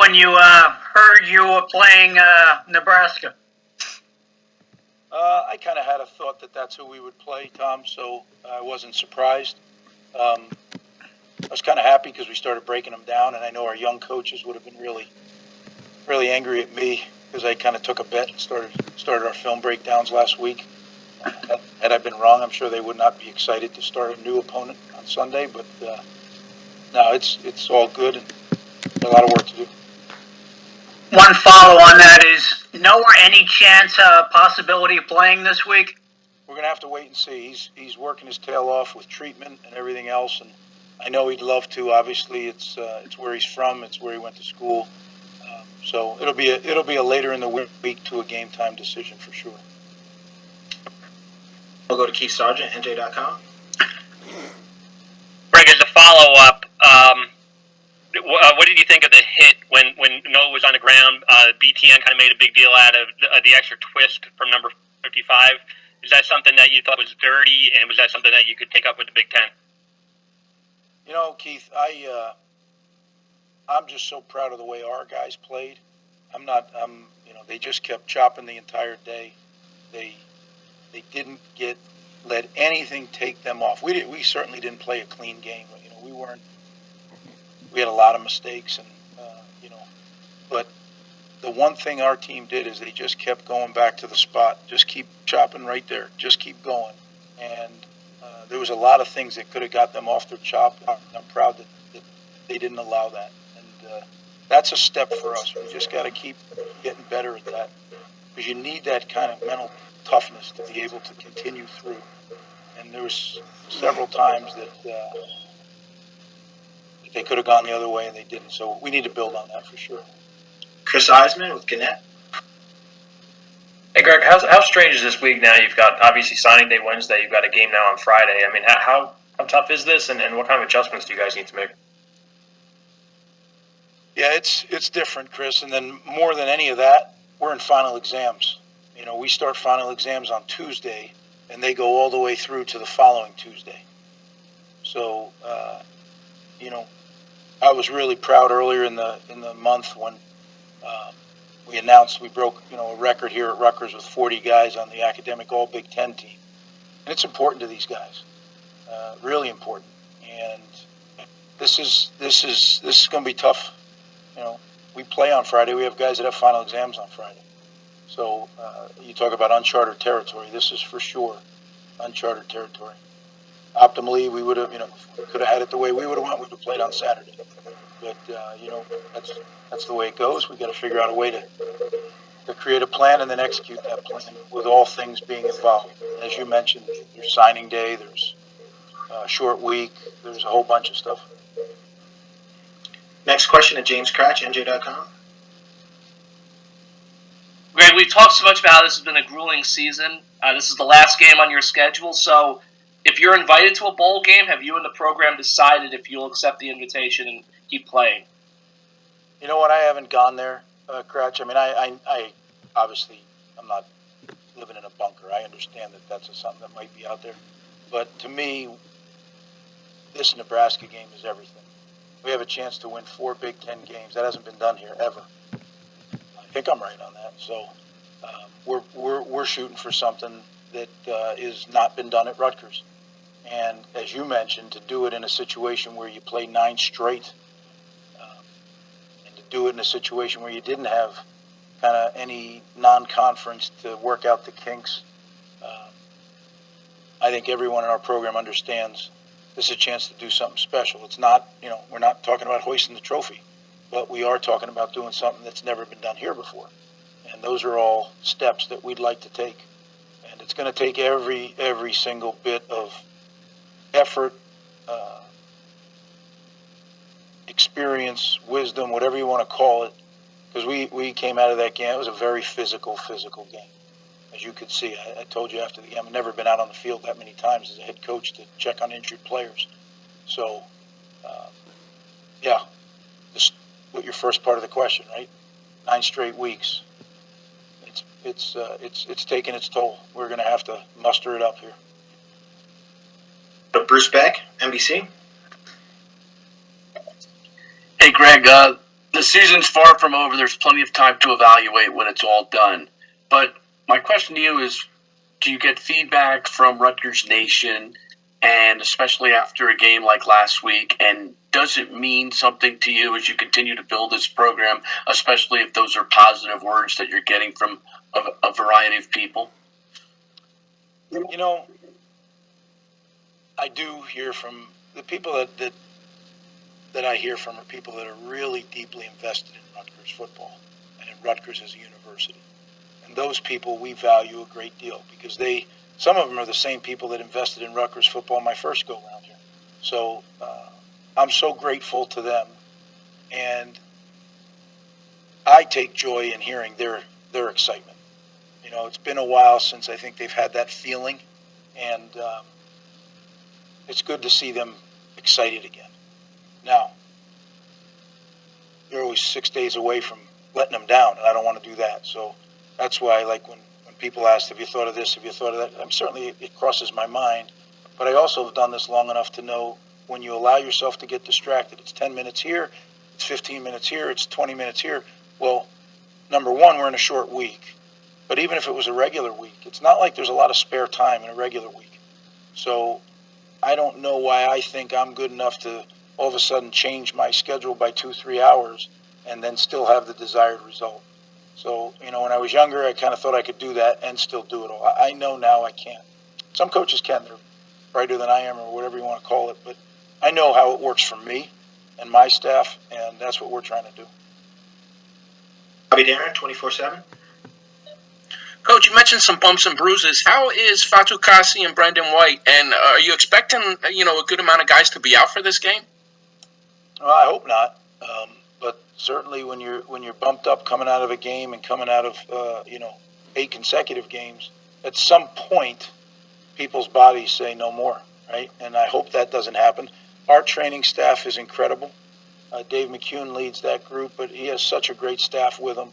when you heard you were playing Nebraska? I kind of had a thought that that's who we would play, Tom, so I wasn't surprised. I was kind of happy because we started breaking them down, and I know our young coaches would have been really, really angry at me because I kind of took a bet and started our film breakdowns last week. Had I been wrong, I'm sure they would not be excited to start a new opponent on Sunday, but no, it's all good and a lot of work to do. One follow on that is, any chance, possibility of playing this week? We're going to have to wait and see. He's working his tail off with treatment and everything else, and I know he'd love to. Obviously, it's where he's from. It's where he went to school. So it'll be a later in the week to a game time decision for sure. We'll go to Keith Sargent, NJ.com. Greg, as a follow-up, what did you think of the hit when Noah was on the ground? BTN kind of made a big deal out of the extra twist from number 55. Is that something that you thought was dirty, and was that something that you could take up with the Big Ten? Keith, I'm just so proud of the way our guys played. They just kept chopping the entire day. They didn't let anything take them off. We certainly didn't play a clean game. We had a lot of mistakes, and but the one thing our team did is they just kept going back to the spot. Just keep chopping right there. Just keep going. And there was a lot of things that could have got them off their chop. I'm proud that they didn't allow that. And that's a step for us. We just got to keep getting better at that, because you need that kind of mental toughness to be able to continue through. And there was several times that they could have gone the other way and they didn't. So we need to build on that for sure. Chris Eisman with Gannett. Hey, Greg, how strange is this week now? You've got, obviously, signing day Wednesday. You've got a game now on Friday. I mean, how tough is this, and what kind of adjustments do you guys need to make? Yeah, it's different, Chris. And then more than any of that, we're in final exams. We start final exams on Tuesday, and they go all the way through to the following Tuesday. So, I was really proud earlier in the month when we announced we broke a record here at Rutgers with 40 guys on the academic All Big Ten team, and it's important to these guys, really important. And this is going to be tough. We play on Friday. We have guys that have final exams on Friday. So you talk about uncharted territory. This is for sure uncharted territory. Optimally, we would have, could have had it the way we would have wanted. We would have played on Saturday. But, that's the way it goes. We got to figure out a way to create a plan and then execute that plan with all things being involved. As you mentioned, there's signing day, there's a short week, there's a whole bunch of stuff. Next question at James Cratch, NJ.com. Greg, we've talked so much about how this has been a grueling season. This is the last game on your schedule, so if you're invited to a bowl game, have you and the program decided if you'll accept the invitation and keep playing? You know what? I haven't gone there, Cratch. I mean, I obviously, I'm not living in a bunker. I understand that that's something that might be out there. But to me, this Nebraska game is everything. We have a chance to win 4 Big Ten games. That hasn't been done here ever. I think I'm right on that. So we're shooting for something that is not been done at Rutgers. And as you mentioned, to do it in a situation where you play 9 straight, and to do it in a situation where you didn't have kind of any non-conference to work out the kinks, I think everyone in our program understands this is a chance to do something special. It's not, we're not talking about hoisting the trophy, but we are talking about doing something that's never been done here before. And those are all steps that we'd like to take. And it's going to take every single bit of effort, experience, wisdom, whatever you want to call it, because we came out of that game. It was a very physical game. As you could see, I told you after the game, I've never been out on the field that many times as a head coach to check on injured players. So, just what your first part of the question, right? 9 straight weeks. It's taken its toll. We're going to have to muster it up here. Bruce Beck, NBC. Hey, Greg, the season's far from over. There's plenty of time to evaluate when it's all done. But my question to you is, do you get feedback from Rutgers Nation, and especially after a game like last week, and does it mean something to you as you continue to build this program, especially if those are positive words that you're getting from a variety of people? You know, I do hear from the people that I hear from are people that are really deeply invested in Rutgers football and in Rutgers as a university. And those people we value a great deal because some of them are the same people that invested in Rutgers football my first go round here. So I'm so grateful to them, and I take joy in hearing their excitement. You know, it's been a while since I think they've had that feeling, and it's good to see them excited again. Now, you're always 6 days away from letting them down, and I don't want to do that. So that's why, like, when people ask, have you thought of this, have you thought of that, certainly it crosses my mind. But I also have done this long enough to know when you allow yourself to get distracted, it's 10 minutes here, it's 15 minutes here, it's 20 minutes here. Well, number one, we're in a short week. But even if it was a regular week, it's not like there's a lot of spare time in a regular week. So I don't know why I think I'm good enough to all of a sudden change my schedule by 2-3 hours and then still have the desired result. So, you know, when I was younger, I kind of thought I could do that and still do it all. I know now I can't. Some coaches can. They're brighter than I am or whatever you want to call it. But I know how it works for me and my staff, and that's what we're trying to do. Bobby Darren, 24/7. Coach, you mentioned some bumps and bruises. How is Fatu Kasi and Brendan White? And are you expecting, a good amount of guys to be out for this game? Well, I hope not. But certainly when you're bumped up coming out of a game and coming out of 8 consecutive games, at some point people's bodies say no more, right? And I hope that doesn't happen. Our training staff is incredible. Dave McCune leads that group, but he has such a great staff with him.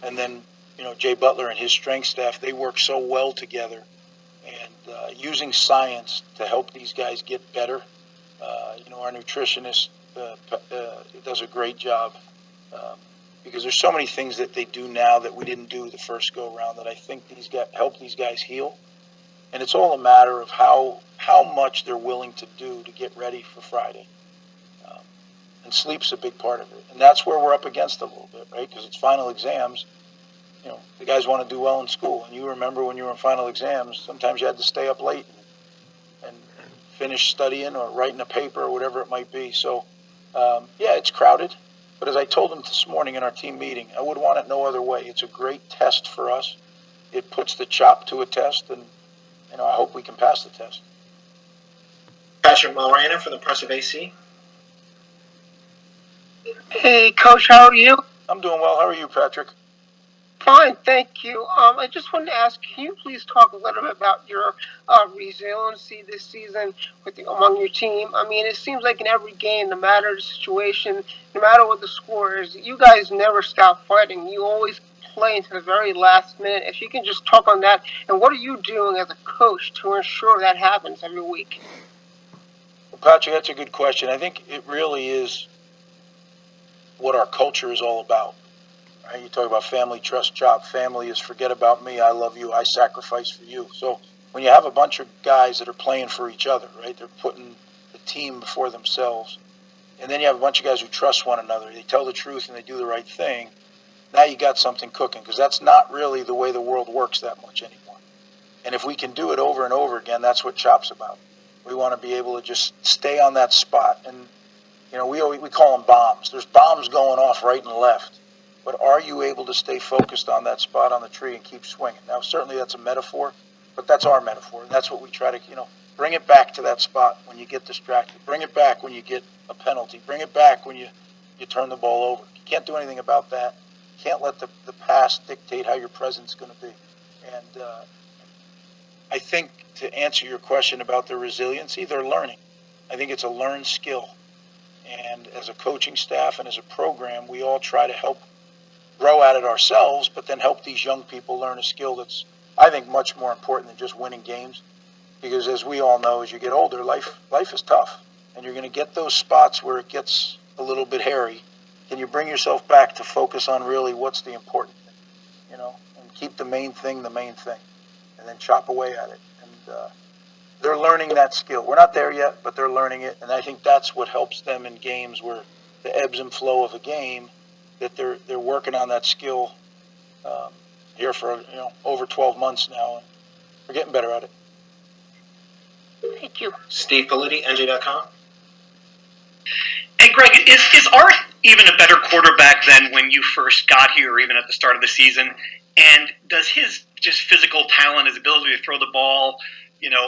And then Jay Butler and his strength staff, they work so well together, and using science to help these guys get better. Our nutritionist does a great job because there's so many things that they do now that we didn't do the first go around that I think help these guys heal. And it's all a matter of how much they're willing to do to get ready for Friday. And sleep's a big part of it. And that's where we're up against a little bit, right? Because it's final exams. The guys want to do well in school. And you remember when you were in final exams, sometimes you had to stay up late and finish studying or writing a paper or whatever it might be. So, it's crowded. But as I told them this morning in our team meeting, I would want it no other way. It's a great test for us. It puts the chop to a test, and I hope we can pass the test. Patrick Mulraner from the Press of AC. Hey, Coach, how are you? I'm doing well. How are you, Patrick? Fine, thank you. I just wanted to ask, can you please talk a little bit about your resiliency this season among your team? I mean, it seems like in every game, no matter the situation, no matter what the score is, you guys never stop fighting. You always play into the very last minute. If you can just talk on that, and what are you doing as a coach to ensure that happens every week? Well, Patrick, that's a good question. I think it really is what our culture is all about. Right? You talk about family, trust, job. Family is forget about me, I love you, I sacrifice for you. So when you have a bunch of guys that are playing for each other, right, they're putting the team before themselves, and then you have a bunch of guys who trust one another, they tell the truth and they do the right thing, now you got something cooking, because that's not really the way the world works that much anymore. And if we can do it over and over again, that's what CHOP's about. We want to be able to just stay on that spot. And we call them bombs. There's bombs going off right and left. But are you able to stay focused on that spot on the tree and keep swinging? Now, certainly that's a metaphor, but that's our metaphor. And that's what we try to, bring it back to that spot when you get distracted. Bring it back when you get a penalty. Bring it back when you turn the ball over. You can't do anything about that. You can't let the past dictate how your present's going to be. And I think to answer your question about their resiliency, they're learning. I think it's a learned skill. And as a coaching staff and as a program, we all try to help grow at it ourselves, but then help these young people learn a skill that's, I think, much more important than just winning games. Because as we all know, as you get older, life is tough. And you're going to get those spots where it gets a little bit hairy. can you bring yourself back to focus on really what's the important thing, and keep the main thing, and then chop away at it. And they're learning that skill. We're not there yet, but they're learning it, and I think that's what helps them in games where the ebbs and flow of a game, that they're working on that skill here for over 12 months now, and we're getting better at it. Thank you. Steve Politi, NJ.com. Hey, Greg, is Art even a better quarterback than when you first got here, or even at the start of the season? And does his just physical talent, his ability to throw the ball,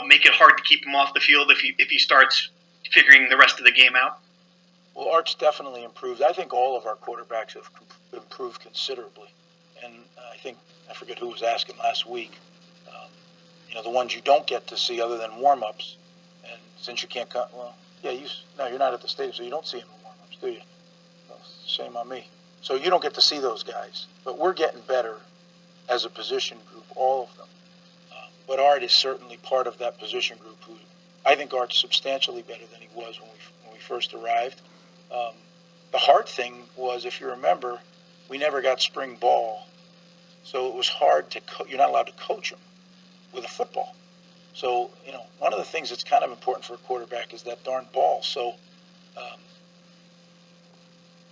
make it hard to keep him off the field if he starts figuring the rest of the game out? Well, Art's definitely improved. I think all of our quarterbacks have improved considerably. And I forget who was asking last week, the ones you don't get to see other than warm-ups. And since you can't come, you're not at the stadium, so you don't see them in warm-ups, do you? Well, shame on me. So you don't get to see those guys. But we're getting better as a position group, all of them. But Art is certainly part of that position group. I think Art's substantially better than he was when we first arrived. The hard thing was, if you remember, we never got spring ball, so it was hard to. You're not allowed to coach them with a football. So one of the things that's kind of important for a quarterback is that darn ball. So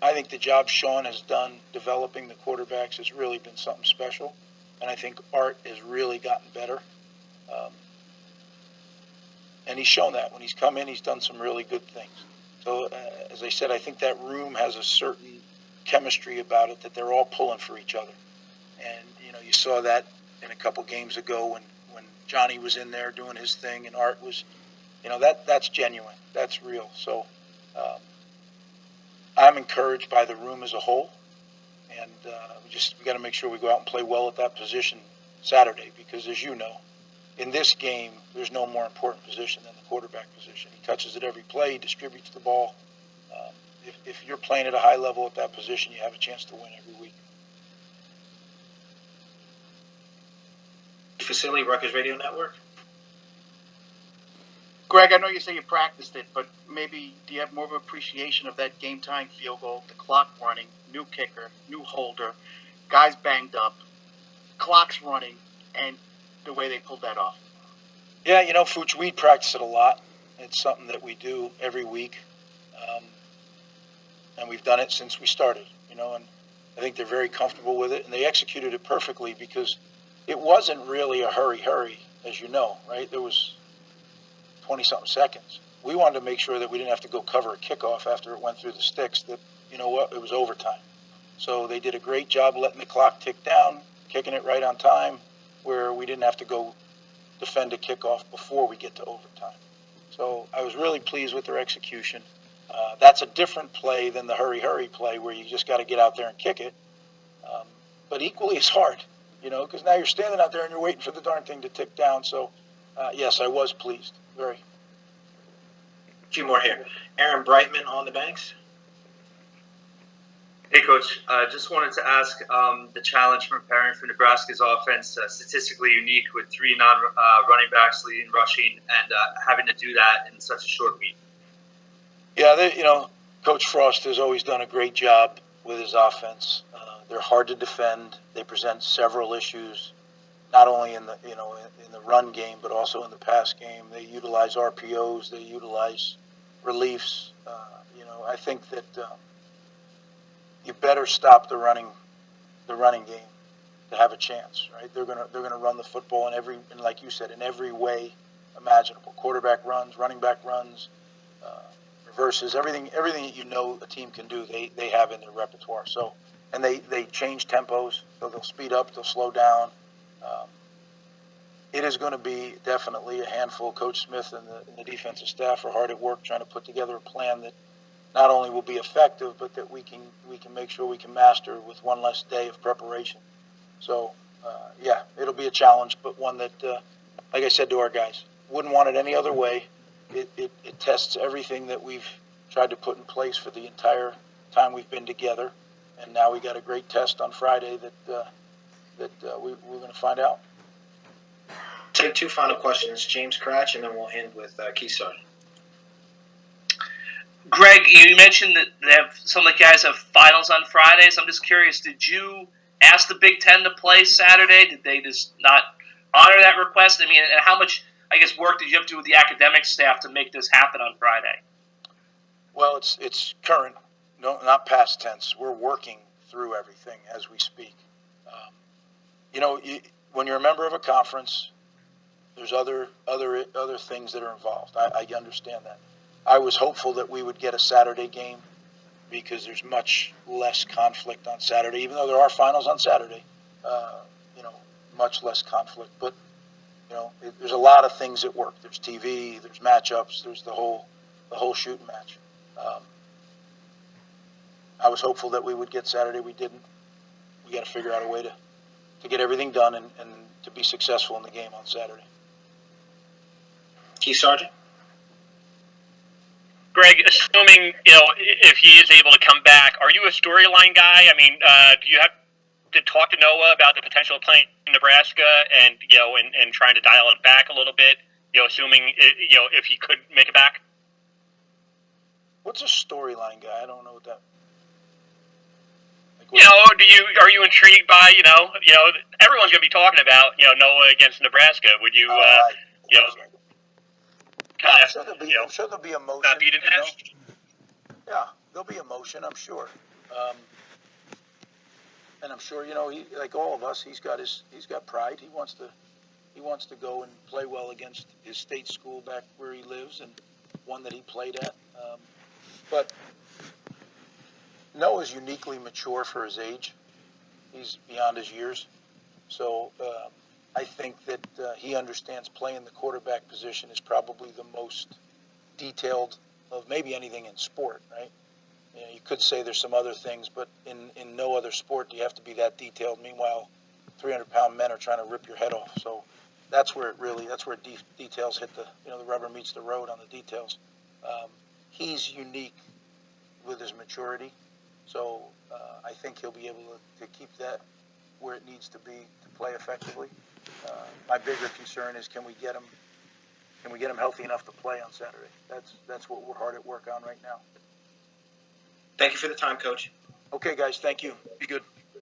I think the job Sean has done developing the quarterbacks has really been something special, and I think Art has really gotten better. And he's shown that when he's come in, he's done some really good things. So, as I said, I think that room has a certain chemistry about it that they're all pulling for each other. And, you saw that in a couple games ago when Johnny was in there doing his thing and Art was, that's genuine. That's real. So I'm encouraged by the room as a whole. And we got to make sure we go out and play well at that position Saturday because, as you know, in this game, there's no more important position than the quarterback position. He touches it every play, he distributes the ball. If you're playing at a high level at that position, you have a chance to win every week. Facility, Rutgers Radio Network. Greg, I know you say you practiced it, but maybe do you have more of an appreciation of that game-time field goal, the clock running, new kicker, new holder, guys banged up, clock's running, and the way they pulled that off? Yeah, Fooch, we practice it a lot. It's something that we do every week, and we've done it since we started, and I think they're very comfortable with it, and they executed it perfectly because it wasn't really a hurry, as you know, right? There was 20-something seconds. We wanted to make sure that we didn't have to go cover a kickoff after it went through the sticks, that, it was overtime. So they did a great job letting the clock tick down, kicking it right on time, where we didn't have to go defend a kickoff before we get to overtime. So I was really pleased with their execution. That's a different play than the hurry play where you just got to get out there and kick it. But equally as hard, because now you're standing out there and you're waiting for the darn thing to tick down. So, yes, I was pleased. Very. A few more here. Aaron Brightman on the banks. Hey, Coach. Just wanted to ask the challenge from preparing for Nebraska's offense, statistically unique with 3 non-running backs leading rushing and having to do that in such a short week. Yeah, Coach Frost has always done a great job with his offense. They're hard to defend. They present several issues, not only in the in the run game, but also in the pass game. They utilize RPOs. They utilize reliefs. I think that you better stop the running game to have a chance, right? They're gonna run the football and like you said, in every way imaginable. Quarterback runs, running back runs, reverses, everything that a team can do, they have in their repertoire. So, and they change tempos, so they'll speed up, they'll slow down. It is going to be definitely a handful. Coach Smith and the defensive staff are hard at work trying to put together a plan that not only will be effective, but that we can make sure we can master with one less day of preparation. So, it'll be a challenge, but one that, like I said to our guys, wouldn't want it any other way. It tests everything that we've tried to put in place for the entire time we've been together, and now we got a great test on Friday that we're going to find out. Take 2 final questions. James Cratch, and then we'll end with Keystar. Greg, you mentioned that some of the guys have finals on Fridays. I'm just curious, did you ask the Big Ten to play Saturday? Did they just not honor that request? I mean, and how much, I guess, work did you have to do with the academic staff to make this happen on Friday? Well, it's current, no, not past tense. We're working through everything as we speak. When you're a member of a conference, there's other things that are involved. I understand that. I was hopeful that we would get a Saturday game because there's much less conflict on Saturday, even though there are finals on Saturday. Much less conflict. But there's a lot of things at work. There's TV, there's matchups, there's the whole shooting match. I was hopeful that we would get Saturday. We didn't. We got to figure out a way to get everything done and to be successful in the game on Saturday. Keith Sargent? Greg, assuming if he is able to come back, are you a storyline guy? I mean, do you have to talk to Noah about the potential of playing in Nebraska and trying to dial it back a little bit? Assuming if he could make it back. What's a storyline guy? I don't know what that. Are you intrigued by everyone's going to be talking about Noah against Nebraska? Would you I'm sure there'll be emotion. Not beat it down? Yeah, there'll be emotion, I'm sure. And I'm sure, he, like all of us, he's got pride. He wants to go and play well against his state school back where he lives and one that he played at. But Noah's uniquely mature for his age. He's beyond his years. So I think that he understands playing the quarterback position is probably the most detailed of maybe anything in sport, right? You could say there's some other things, but in no other sport do you have to be that detailed. Meanwhile, 300-pound men are trying to rip your head off. So that's where details hit the rubber meets the road on the details. He's unique with his maturity. So I think he'll be able to keep that where it needs to be to play effectively. My bigger concern is can we get him healthy enough to play on Saturday? That's what we're hard at work on right now. Thank you for the time, Coach. Okay, guys. Thank you. Be good.